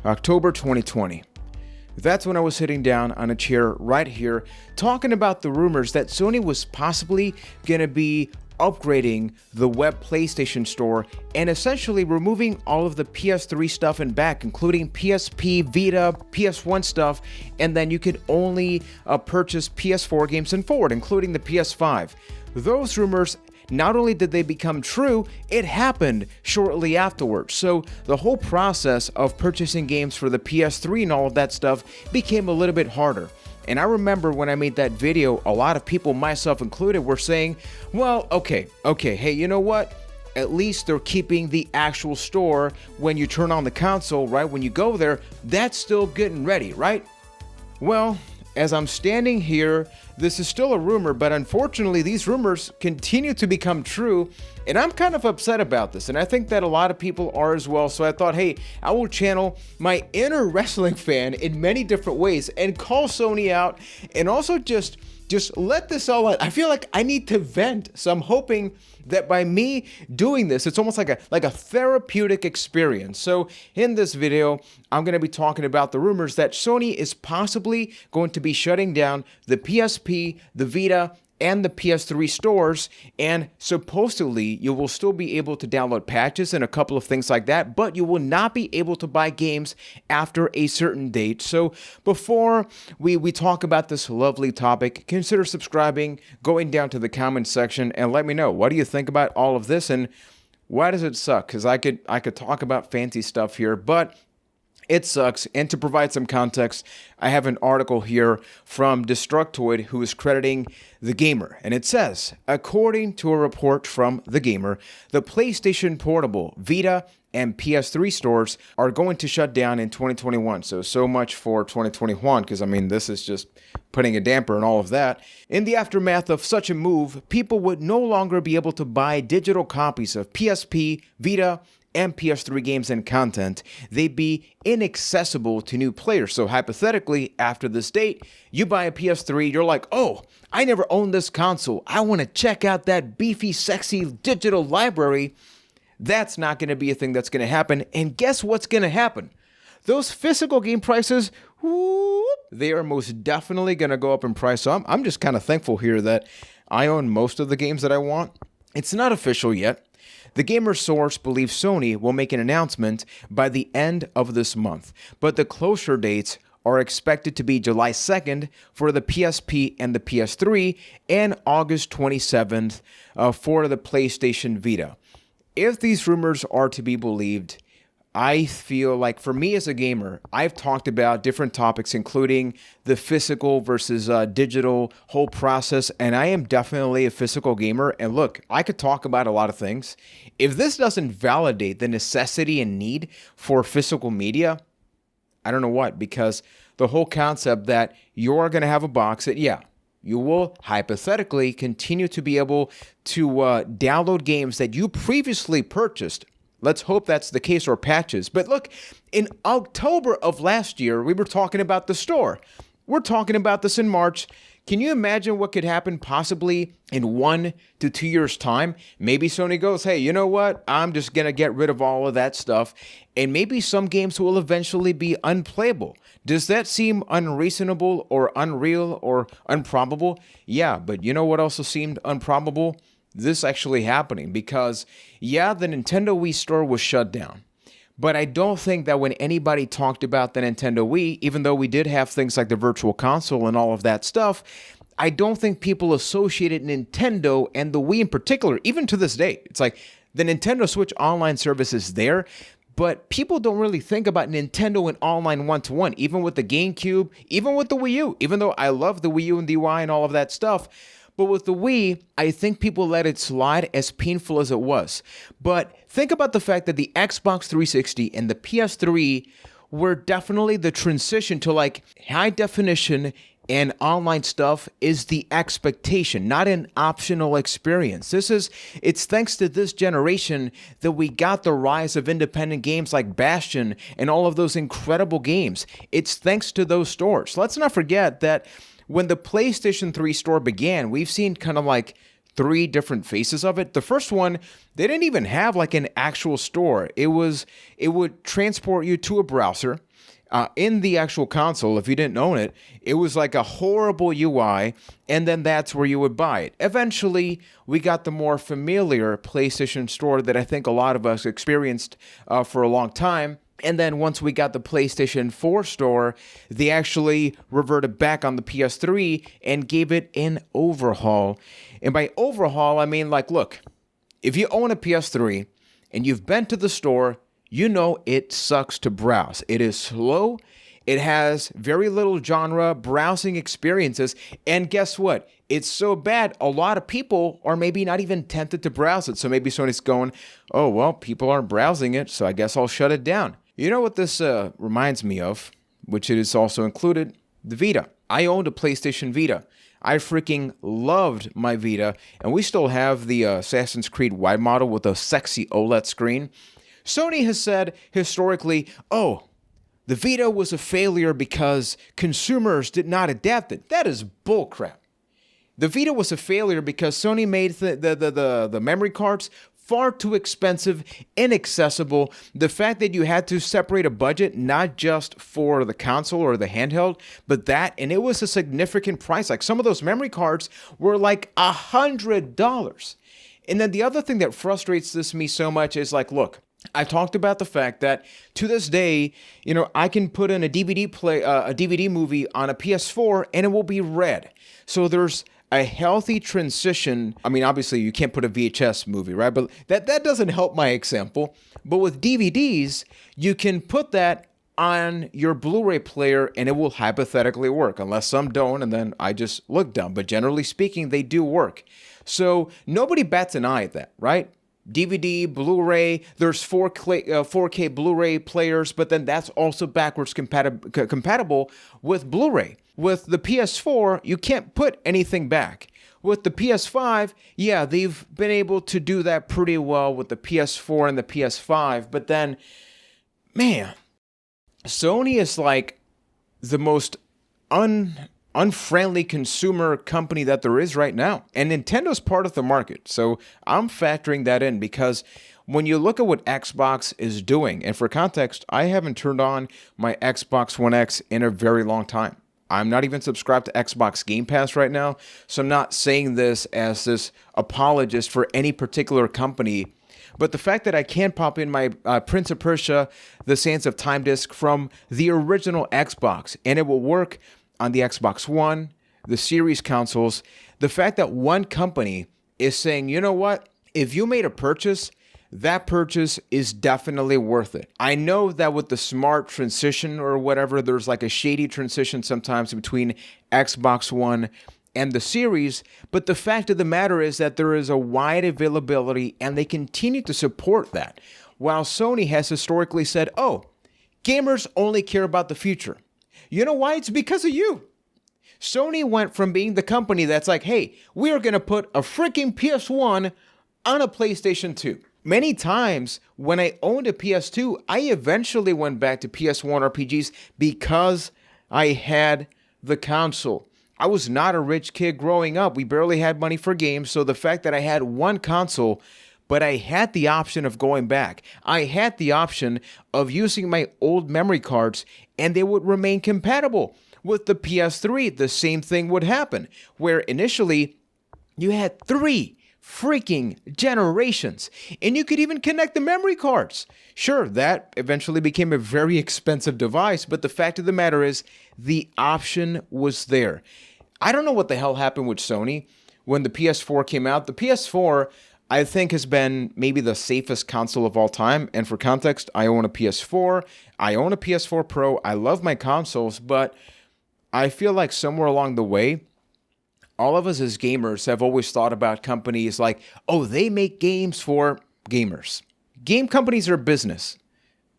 October 2020. That's when I was sitting down on a chair right here talking about the rumors that Sony was possibly going to be upgrading the web PlayStation Store and essentially removing all of the PS3 stuff and back, including PSP, Vita, PS1 stuff, and then you could only purchase PS4 games and forward, including the PS5. Those rumors, not only did they become true, it happened shortly afterwards. So the whole process of purchasing games for the PS3 and all of that stuff became a little bit harder. And I remember when I made that video, a lot of people, myself included, were saying, well, okay, hey, you know what? At least they're keeping the actual store when you turn on the console, right? When you go there, that's still getting ready, right? Well, as I'm standing here, this is still a rumor, but unfortunately these rumors continue to become true, and I'm kind of upset about this, and I think that a lot of people are as well. So I thought, hey, I will channel my inner wrestling fan in many different ways and call Sony out and also just let this all out. I feel like I need to vent, so I'm hoping that by me doing this, it's almost like a therapeutic experience. So in this video, I'm going to be talking about the rumors that Sony is possibly going to be shutting down the PSP, the Vita, and the PS3 stores, and supposedly you will still be able to download patches and a couple of things like that, but you will not be able to buy games after a certain date. So before we talk about this lovely topic, consider subscribing, going down to the comment section, and let me know, what do you think about all of this, and why does it suck? Because I could talk about fancy stuff here, but it sucks. And to provide some context, I have an article here from Destructoid, who is crediting TheGamer. And it says, according to a report from TheGamer, the PlayStation Portable, Vita, and PS3 stores are going to shut down in 2021. So much for 2021, because I mean, this is just putting a damper on all of that. In the aftermath of such a move, people would no longer be able to buy digital copies of PSP, Vita, and PS3 games and content. They'd be inaccessible to new players. So hypothetically, after this date, you buy a PS3, you're like, oh, I never owned this console. I want to check out that beefy, sexy digital library. That's not going to be a thing that's going to happen. And guess what's going to happen? Those physical game prices, they are most definitely going to go up in price. So I'm just kind of thankful here that I own most of the games that I want. It's not official yet. The Gamer source believes Sony will make an announcement by the end of this month, but the closure dates are expected to be July 2nd for the PSP and the PS3 and August 27th for the PlayStation Vita. If these rumors are to be believed, I feel like for me as a gamer, I've talked about different topics, including the physical versus digital whole process, and I am definitely a physical gamer. And look, I could talk about a lot of things. If this doesn't validate the necessity and need for physical media, I don't know what, because the whole concept that you're going to have a box that, yeah, you will hypothetically continue to be able to download games that you previously purchased. Let's hope that's the case, or patches. But look, in October of last year, we were talking about the store. We're talking about this in March. Can you imagine what could happen possibly in 1 to 2 years' time? Maybe Sony goes, hey, you know what? I'm just going to get rid of all of that stuff. And maybe some games will eventually be unplayable. Does that seem unreasonable or unreal or improbable? Yeah, but you know what also seemed improbable? This actually happening, because yeah, the Nintendo Wii store was shut down, but I don't think that when anybody talked about the Nintendo Wii, even though we did have things like the Virtual Console and all of that stuff, I don't think people associated Nintendo and the Wii in particular, even to this day. It's like the Nintendo Switch online service is there, but people don't really think about Nintendo and online one-to-one, even with the GameCube, even with the Wii U, even though I love the Wii U and DY and all of that stuff. But with the Wii, I think people let it slide, as painful as it was. But think about the fact that the Xbox 360 and the PS3 were definitely the transition to like high definition and online stuff is the expectation, not an optional experience. It's thanks to this generation that we got the rise of independent games like Bastion and all of those incredible games. It's thanks to those stores. Let's not forget that when the PlayStation 3 store began, we've seen kind of like 3 different faces of it. The first one, they didn't even have like an actual store. It would transport you to a browser. in the actual console, if you didn't own it, it was like a horrible UI, and then that's where you would buy it. Eventually, we got the more familiar PlayStation Store that I think a lot of us experienced for a long time. And then once we got the PlayStation 4 store, they actually reverted back on the PS3 and gave it an overhaul. And by overhaul, I mean, like, look, if you own a PS3 and you've been to the store, you know it sucks to browse. It is slow. It has very little genre browsing experiences. And guess what? It's so bad, a lot of people are maybe not even tempted to browse it. So maybe Sony's going, oh, well, people aren't browsing it, so I guess I'll shut it down. You know what this reminds me of, which it is also included? The Vita. I owned a PlayStation Vita. I freaking loved my Vita, and we still have the Assassin's Creed wide model with a sexy OLED screen. Sony has said historically, oh, the Vita was a failure because consumers did not adapt it. That is bullcrap. The Vita was a failure because Sony made the memory cards far too expensive, inaccessible. The fact that you had to separate a budget, not just for the console or the handheld, but that, and it was a significant price. Like some of those memory cards were like $100. And then the other thing that frustrates me so much is like, look, I talked about the fact that to this day, you know, I can put in a DVD movie on a PS4 and it will be red. So there's a healthy transition. I mean, obviously you can't put a VHS movie, right? But that doesn't help my example. But with DVDs, you can put that on your Blu-ray player and it will hypothetically work, unless some don't, and then I just look dumb. But generally speaking, they do work. So nobody bats an eye at that, right? DVD, Blu-ray, there's 4K Blu-ray players, but then that's also backwards compatible with Blu-ray. With the PS4, you can't put anything back. With the PS5, yeah, they've been able to do that pretty well with the PS4 and the PS5, but then, man, Sony is like the most unfriendly consumer company that there is right now. And Nintendo's part of the market. So I'm factoring that in because when you look at what Xbox is doing, and for context, I haven't turned on my Xbox One X in a very long time. I'm not even subscribed to Xbox Game Pass right now. So I'm not saying this as this apologist for any particular company. But the fact that I can pop in my Prince of Persia, The Sands of Time disc from the original Xbox, and it will work on the Xbox One, the Series consoles, the fact that one company is saying, you know what, if you made a purchase, that purchase is definitely worth it. I know that with the smart transition or whatever, there's like a shady transition sometimes between Xbox One and the Series, but the fact of the matter is that there is a wide availability and they continue to support that. While Sony has historically said, oh, gamers only care about the future. You know why? It's because of you. Sony went from being the company that's like, hey, we are going to put a freaking PS1 on a PlayStation 2. Many times when I owned a PS2, I eventually went back to PS1 RPGs because I had the console. I was not a rich kid growing up. We barely had money for games. So the fact that I had one console, but I had the option of going back. I had the option of using my old memory cards and they would remain compatible. With the PS3, the same thing would happen, where initially you had 3 freaking generations and you could even connect the memory cards. Sure, that eventually became a very expensive device, but the fact of the matter is the option was there. I don't know what the hell happened with Sony when the PS4 came out. The PS4, I think, has been maybe the safest console of all time. And for context, I own a PS4. I own a PS4 Pro. I love my consoles, but I feel like somewhere along the way, all of us as gamers have always thought about companies like, oh, they make games for gamers. Game companies are business.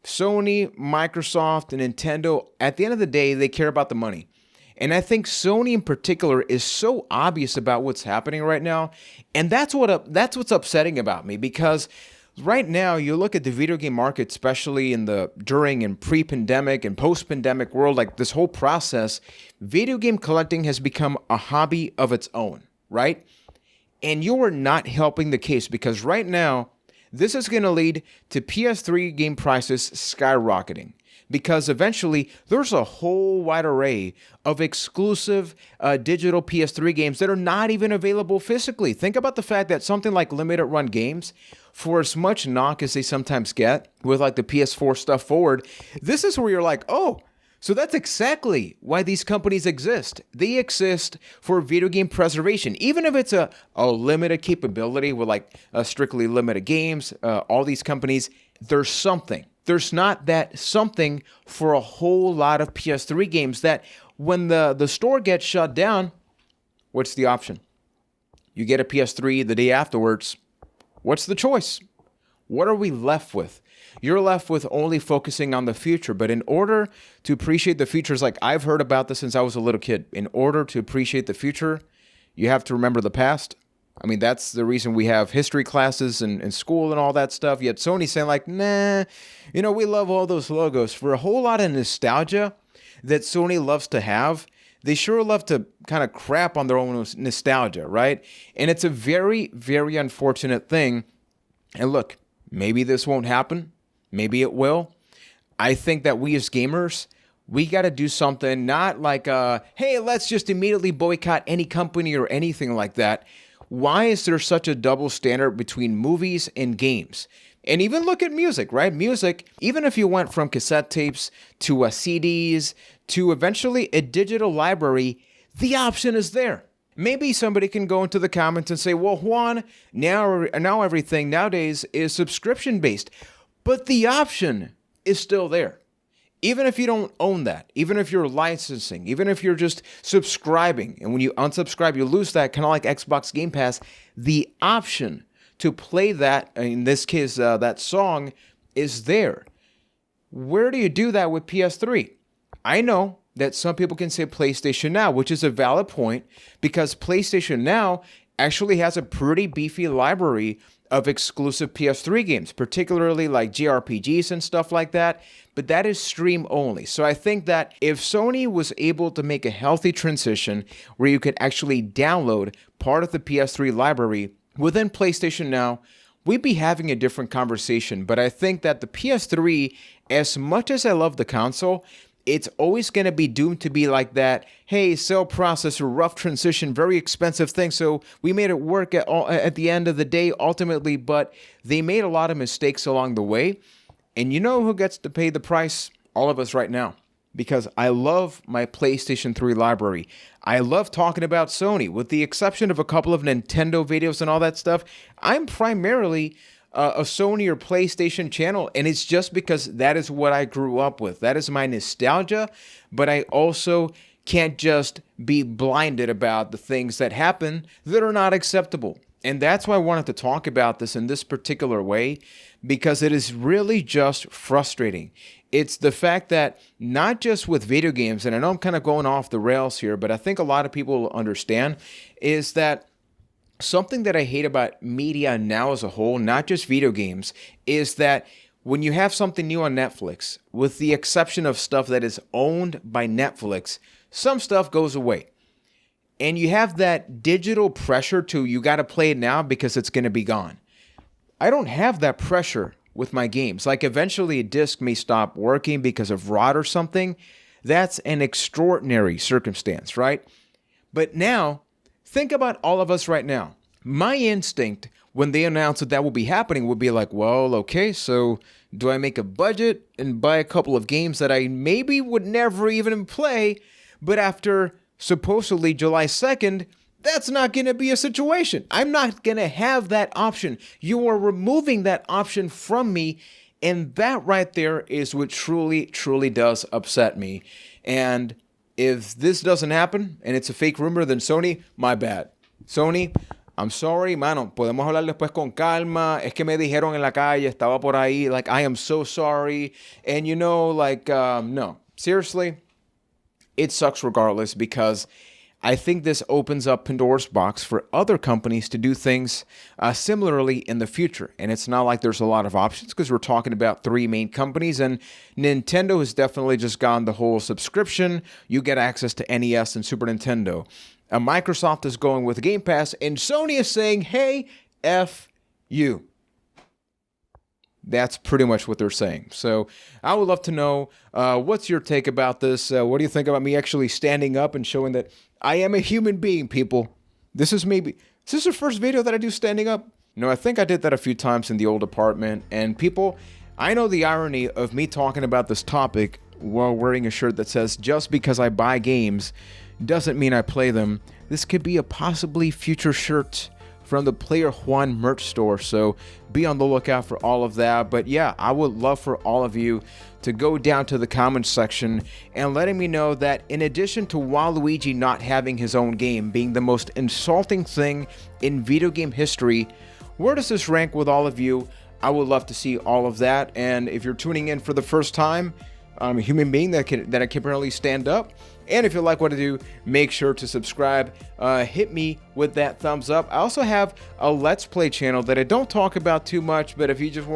Sony, Microsoft, and Nintendo, at the end of the day, they care about the money. And I think Sony in particular is so obvious about what's happening right now. And that's what's upsetting about me, because right now you look at the video game market, especially in the during and pre-pandemic and post-pandemic world, like this whole process, video game collecting has become a hobby of its own, right? And you are not helping the case, because right now this is going to lead to PS3 game prices skyrocketing. because eventually there's a whole wide array of exclusive digital PS3 games that are not even available physically. Think about the fact that something like limited run games, for as much knock as they sometimes get with like the PS4 stuff forward, this is where you're like, oh, so that's exactly why these companies exist. They exist for video game preservation. Even if it's a limited capability with like strictly limited games, all these companies, there's something. There's not that something for a whole lot of PS3 games that when the store gets shut down, what's the option? You get a PS3 the day afterwards. What's the choice? What are we left with? You're left with only focusing on the future. But in order to appreciate the future, like I've heard about this since I was a little kid. In order to appreciate the future, you have to remember the past. I mean, that's the reason we have history classes in school and all that stuff. Yet Sony's saying like, nah, we love all those logos. For a whole lot of nostalgia that Sony loves to have, they sure love to kind of crap on their own nostalgia, right? And it's a very, very unfortunate thing. And look, maybe this won't happen. Maybe it will. I think that we as gamers, we got to do something, not like, hey, let's just immediately boycott any company or anything like that. Why is there such a double standard between movies and games? And even look at music, right? Music, even if you went from cassette tapes to CDs to eventually a digital library, the option is there. Maybe somebody can go into the comments and say, well, Juan, now everything nowadays is subscription based. But the option is still there. Even if you don't own that, even if you're licensing, even if you're just subscribing, and when you unsubscribe, you lose that, kind of like Xbox Game Pass, the option to play that, in this case, that song, is there. Where do you do that with PS3? I know that some people can say PlayStation Now, which is a valid point, because PlayStation Now actually has a pretty beefy library of exclusive PS3 games, particularly like JRPGs and stuff like that, but that is stream only. So I think that if Sony was able to make a healthy transition where you could actually download part of the PS3 library within PlayStation Now, we'd be having a different conversation. But I think that the PS3, as much as I love the console, it's always going to be doomed to be like that, hey, cell processor, rough transition, very expensive thing. So we made it work at the end of the day, ultimately, but they made a lot of mistakes along the way. And you know who gets to pay the price? All of us right now. Because I love my PlayStation 3 library. I love talking about Sony. With the exception of a couple of Nintendo videos and all that stuff, I'm primarily a Sony or PlayStation channel, and it's just because that is what I grew up with. That is my nostalgia, but I also can't just be blinded about the things that happen that are not acceptable. And that's why I wanted to talk about this in this particular way, because it is really just frustrating. It's the fact that not just with video games, and I know I'm kind of going off the rails here, but I think a lot of people will understand, is that something that I hate about media now as a whole, not just video games, is that when you have something new on Netflix, with the exception of stuff that is owned by Netflix, some stuff goes away. And you have that digital pressure to, you got to play it now because it's going to be gone. I don't have that pressure with my games. Like eventually a disc may stop working because of rot or something. That's an extraordinary circumstance, right? But now, think about all of us right now. My instinct when they announce that will be happening would be like, well, okay, so do I make a budget and buy a couple of games that I maybe would never even play, but after supposedly July 2nd, that's not going to be a situation. I'm not going to have that option. You are removing that option from me, and that right there is what truly, truly does upset me. And if this doesn't happen and it's a fake rumor, then Sony, my bad. Sony, I'm sorry, mano. Podemos hablar después con calma. Es que me dijeron en la calle, estaba por ahí. Like, I am so sorry. And no. Seriously, it sucks regardless, because I think this opens up Pandora's box for other companies to do things similarly in the future. And it's not like there's a lot of options, because we're talking about three main companies, and Nintendo has definitely just gone the whole subscription. You get access to NES and Super Nintendo. Microsoft is going with Game Pass, and Sony is saying, hey, F you. That's pretty much what they're saying. So I would love to know what's your take about this. What do you think about me actually standing up and showing that I am a human being, people? Is this the first video that I do standing up? No, I think I did that a few times in the old apartment. And people, I know the irony of me talking about this topic while wearing a shirt that says, just because I buy games doesn't mean I play them. This could be a possibly future shirt from the PlayerJuan merch store, so be on the lookout for all of that. But yeah, I would love for all of you to go down to the comments section and letting me know that in addition to Waluigi not having his own game being the most insulting thing in video game history, where does this rank with all of you? I would love to see all of that. And if you're tuning in for the first time, I'm a human being that can apparently stand up. And if you like what I do, make sure to subscribe. Hit me with that thumbs up. I also have a Let's Play channel that I don't talk about too much, but if you just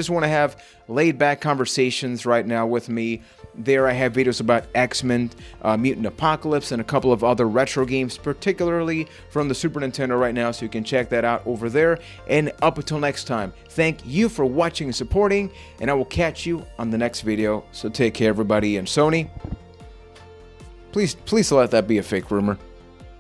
want to have laid back conversations right now with me, there I have videos about X-Men, Mutant Apocalypse, and a couple of other retro games, particularly from the Super Nintendo right now, so you can check that out over there. And up until next time, thank you for watching and supporting, and I will catch you on the next video. So take care, everybody, and Sony, please let that be a fake rumor.